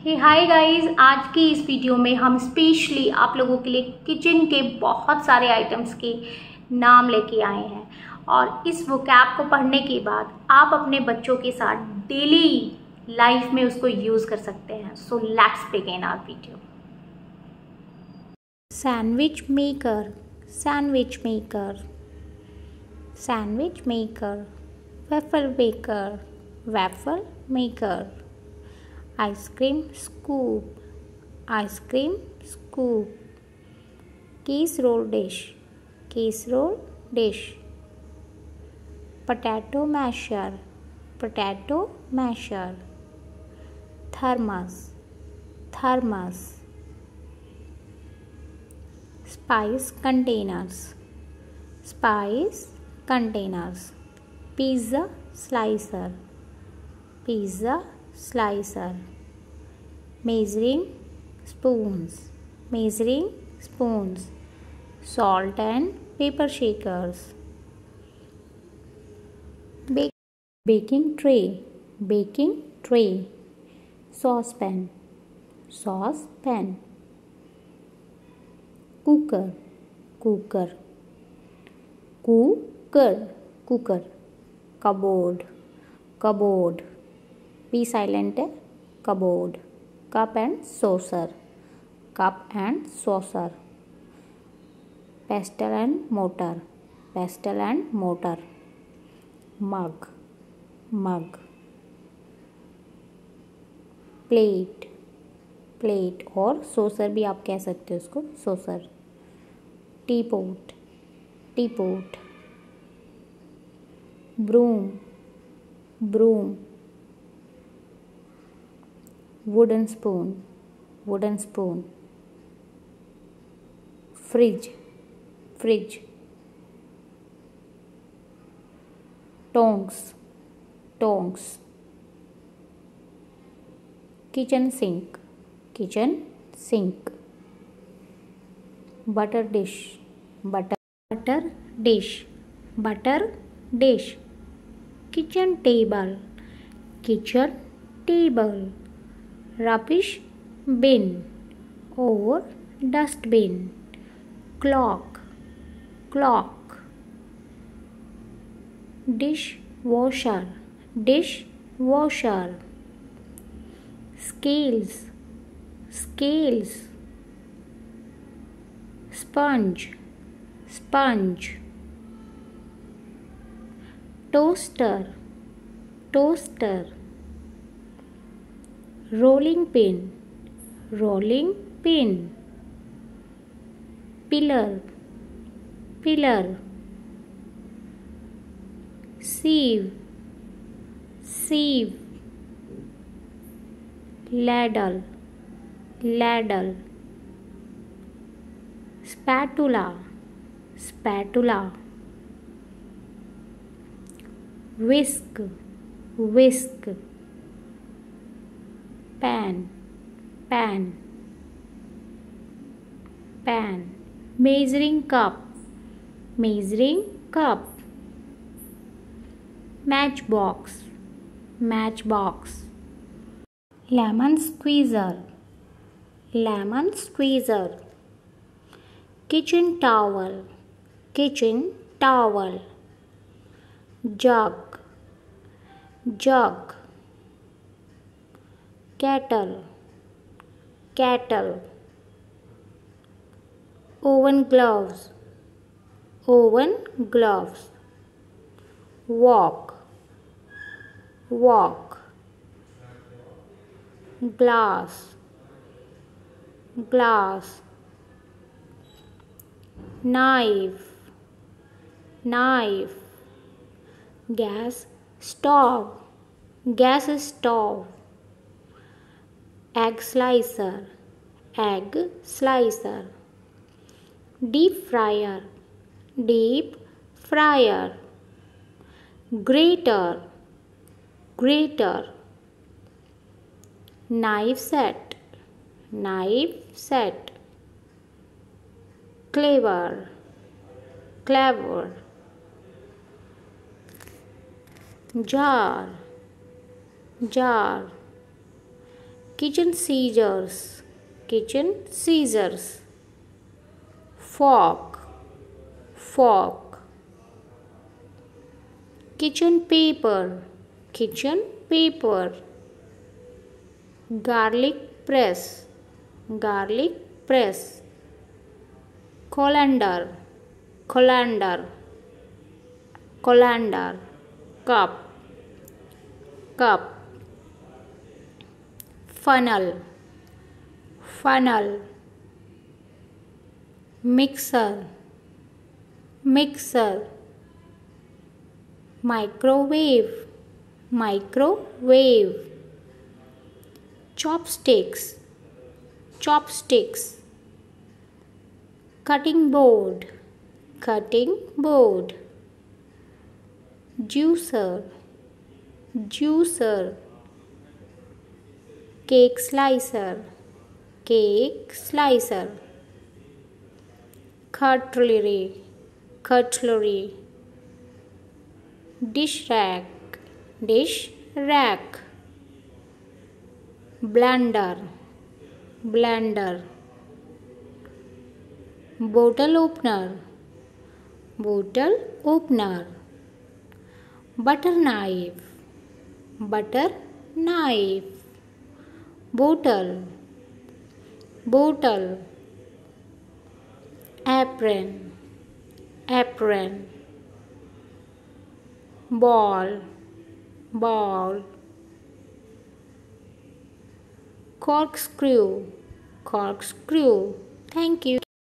हे hi guys, आज की इस वीडियो में हम स्पेशली आप लोगों के लिए किचन के बहुत सारे आइटम्स के नाम लेके आए हैं और इस वोकैब को पढ़ने के बाद आप अपने बच्चों के साथ डेली लाइफ में उसको यूज़ कर सकते हैं। So let's begin our video. Sandwich maker, sandwich maker, sandwich maker, waffle maker, waffle maker, ice cream scoop, ice cream scoop, casserole dish, casserole dish, potato masher, potato masher, thermos, thermos, spice containers, spice containers, pizza slicer, pizza slicer, measuring spoons, measuring spoons, salt and pepper shakers, baking tray, baking tray, saucepan, saucepan, cooker, cooker, cooker, cooker, cupboard, cupboard, be silent, cupboard, cup and saucer, cup and saucer, pestle and mortar, pestle and mortar, mug, mug, plate, plate और saucer भी आप कह सकते हो उसको, saucer, teapot, teapot, broom, broom, wooden spoon, wooden spoon, fridge, fridge, tongs, tongs, kitchen sink, kitchen sink, butter dish, butter dish, butter dish, kitchen table, kitchen table, rubbish bin or dustbin, clock, clock, dishwasher, dishwasher, scales, scales, sponge, sponge, toaster, toaster, rolling pin, rolling pin, pillar, pillar, sieve, sieve, ladle, ladle, spatula, spatula, whisk, whisk, pan, pan, pan, measuring cup, measuring cup, matchbox, matchbox, lemon squeezer, lemon squeezer, kitchen towel, kitchen towel, jug, jug, kettle, kettle, oven gloves, oven gloves, wok, wok, glass, glass, knife, knife, gas stove, gas stove, egg slicer, egg slicer, deep fryer, deep fryer, grater, grater, knife set, knife set, cleaver, cleaver, jar, jar, kitchen scissors, kitchen scissors. Fork, fork. Kitchen paper, kitchen paper. Garlic press, garlic press. Colander, colander, colander. Cup, cup. Funnel, funnel. Mixer, mixer. Microwave, microwave. Chopsticks, chopsticks. Cutting board, cutting board. Juicer, juicer. Cake slicer, cake slicer. Cutlery, cutlery. Dish rack, dish rack. Blender, blender. Bottle opener, bottle opener. Butter knife, butter knife. Bottle, bottle. Apron, apron. Ball, ball. Corkscrew, corkscrew. Thank you.